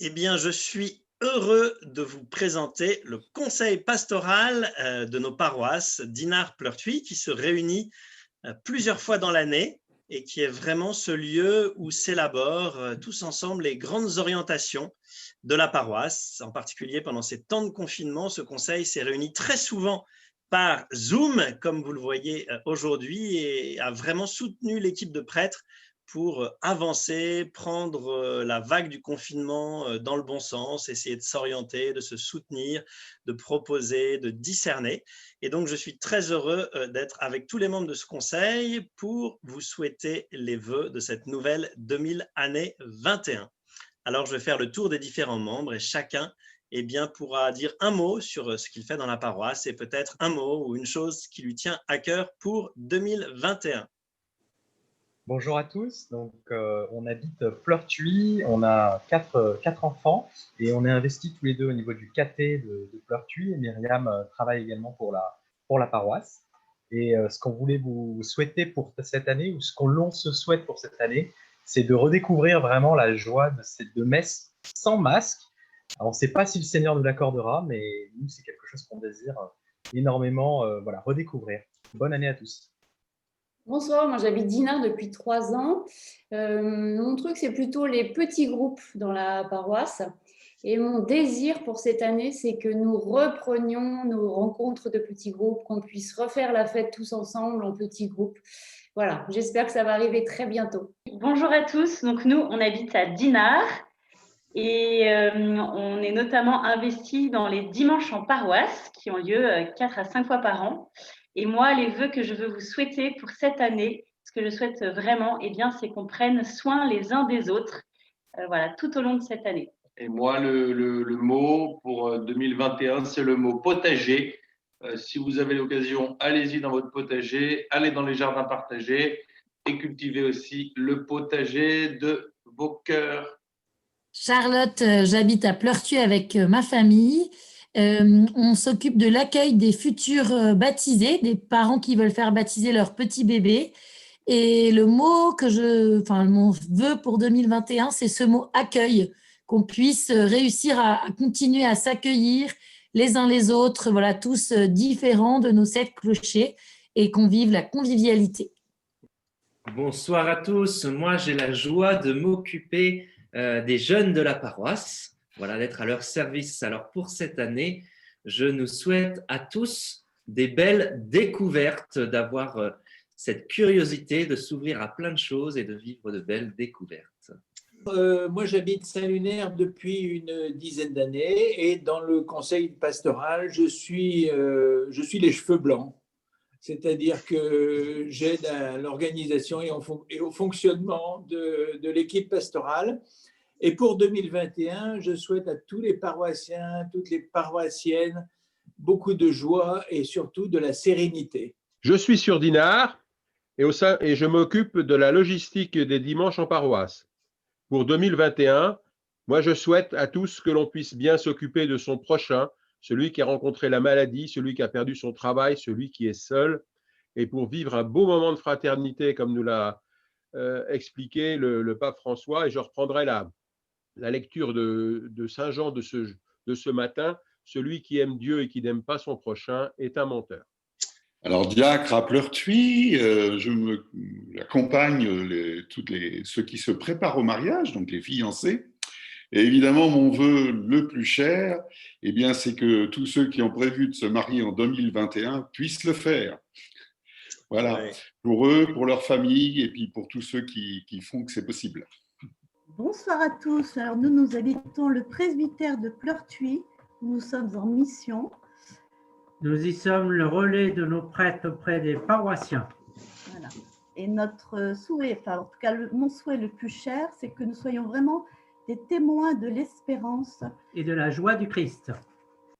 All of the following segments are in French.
Eh bien, je suis heureux de vous présenter le conseil pastoral de nos paroisses d'Inard-Pleurtuis qui se réunit plusieurs fois dans l'année et qui est vraiment ce lieu où s'élaborent tous ensemble les grandes orientations de la paroisse. En particulier pendant ces temps de confinement, ce conseil s'est réuni très souvent par Zoom, comme vous le voyez aujourd'hui, et a vraiment soutenu l'équipe de prêtres pour avancer, prendre la vague du confinement dans le bon sens, essayer de s'orienter, de se soutenir, de proposer, de discerner. Et donc, je suis très heureux d'être avec tous les membres de ce conseil pour vous souhaiter les vœux de cette nouvelle 2021. Alors, je vais faire le tour des différents membres et chacun pourra dire un mot sur ce qu'il fait dans la paroisse et peut-être un mot ou une chose qui lui tient à cœur pour 2021. Bonjour à tous, donc on habite Pleurtuis, on a quatre enfants et on est investis tous les deux au niveau du caté de Pleurtuis et Myriam travaille également pour la paroisse. Et ce qu'on voulait vous souhaiter pour cette année, ou ce qu'on se souhaite pour cette année, c'est de redécouvrir vraiment la joie de messe sans masque. Alors, on ne sait pas si le Seigneur nous l'accordera, mais nous, c'est quelque chose qu'on désire énormément redécouvrir. Bonne année à tous. Bonsoir, moi j'habite Dinard depuis 3 ans. Mon truc, c'est plutôt les petits groupes dans la paroisse. Et mon désir pour cette année, c'est que nous reprenions nos rencontres de petits groupes, qu'on puisse refaire la fête tous ensemble en petits groupes. Voilà, j'espère que ça va arriver très bientôt. Bonjour à tous, donc nous, on habite à Dinard et on est notamment investis dans les dimanches en paroisse qui ont lieu 4 à 5 fois par an. Et moi, les vœux que je veux vous souhaiter pour cette année, ce que je souhaite vraiment, c'est qu'on prenne soin les uns des autres, tout au long de cette année. Et moi, le mot pour 2021, c'est le mot potager. Si vous avez l'occasion, allez-y dans votre potager, allez dans les jardins partagés et cultivez aussi le potager de vos cœurs. Charlotte, j'habite à Pleurtuis avec ma famille. On s'occupe de l'accueil des futurs baptisés, des parents qui veulent faire baptiser leur petit bébé. Et le mot mon vœu pour 2021, c'est ce mot accueil, qu'on puisse réussir à continuer à s'accueillir les uns les autres, tous différents de nos 7 clochers, et qu'on vive la convivialité. Bonsoir à tous, moi j'ai la joie de m'occuper des jeunes de la paroisse, d'être à leur service. Alors pour cette année, je nous souhaite à tous des belles découvertes, d'avoir cette curiosité de s'ouvrir à plein de choses et de vivre de belles découvertes. Moi, j'habite Saint-Lunaire depuis une dizaine d'années et dans le conseil pastoral, je suis les cheveux blancs. C'est-à-dire que j'aide à l'organisation et au fonctionnement de l'équipe pastorale. Et pour 2021, je souhaite à tous les paroissiens, toutes les paroissiennes, beaucoup de joie et surtout de la sérénité. Je suis sur Dinard et je m'occupe de la logistique des dimanches en paroisse. Pour 2021, moi je souhaite à tous que l'on puisse bien s'occuper de son prochain, celui qui a rencontré la maladie, celui qui a perdu son travail, celui qui est seul, et pour vivre un beau moment de fraternité comme nous l'a expliqué le pape François. Et je reprendrai la lecture de Saint Jean de ce matin: celui qui aime Dieu et qui n'aime pas son prochain est un menteur. Alors, diacre à Pleurtuis, j'accompagne ceux qui se préparent au mariage, donc les fiancés. Et évidemment, mon vœu le plus cher, c'est que tous ceux qui ont prévu de se marier en 2021 puissent le faire. Voilà, ouais. Pour eux, pour leur famille et puis pour tous ceux qui font que c'est possible. Bonsoir à tous. Alors, nous habitons le presbytère de Pleurtuis. Nous sommes en mission. Nous y sommes le relais de nos prêtres auprès des paroissiens. Voilà. Et notre souhait, en tout cas mon souhait le plus cher, c'est que nous soyons vraiment des témoins de l'espérance et de la joie du Christ.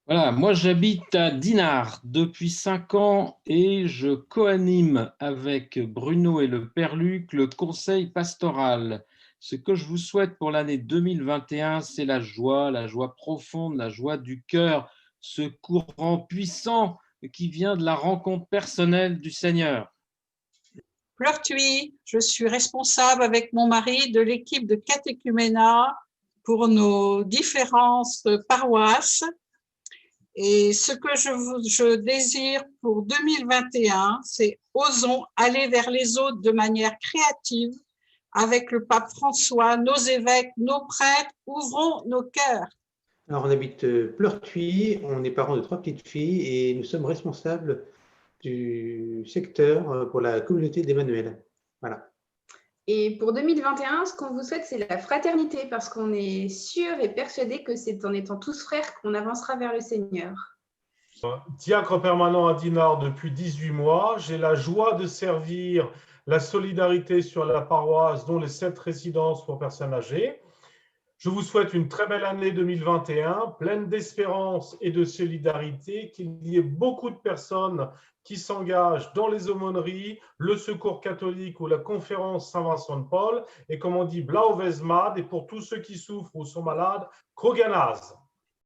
Voilà, moi j'habite à Dinard depuis 5 ans et je co-anime avec Bruno et le Père Luc le conseil pastoral. Ce que je vous souhaite pour l'année 2021, c'est la joie profonde, la joie du cœur, ce courant puissant qui vient de la rencontre personnelle du Seigneur. Pleurtuis, je suis responsable avec mon mari de l'équipe de catéchuménat pour nos différentes paroisses. Et ce que je désire pour 2021, c'est osons aller vers les autres de manière créative avec le pape François, nos évêques, nos prêtres, ouvrons nos cœurs. Alors, on habite Pleurtuis, on est parents de 3 petites filles et nous sommes responsables du secteur pour la communauté d'Emmanuel. Voilà. Et pour 2021, ce qu'on vous souhaite, c'est la fraternité, parce qu'on est sûr et persuadé que c'est en étant tous frères qu'on avancera vers le Seigneur. Diacre permanent à Dinard depuis 18 mois, j'ai la joie de servir la solidarité sur la paroisse, dont les 7 résidences pour personnes âgées. Je vous souhaite une très belle année 2021, pleine d'espérance et de solidarité, qu'il y ait beaucoup de personnes qui s'engagent dans les aumôneries, le secours catholique ou la conférence Saint-Vincent de Paul, et comme on dit, Blau Vesmad, et pour tous ceux qui souffrent ou sont malades, Kroganaz.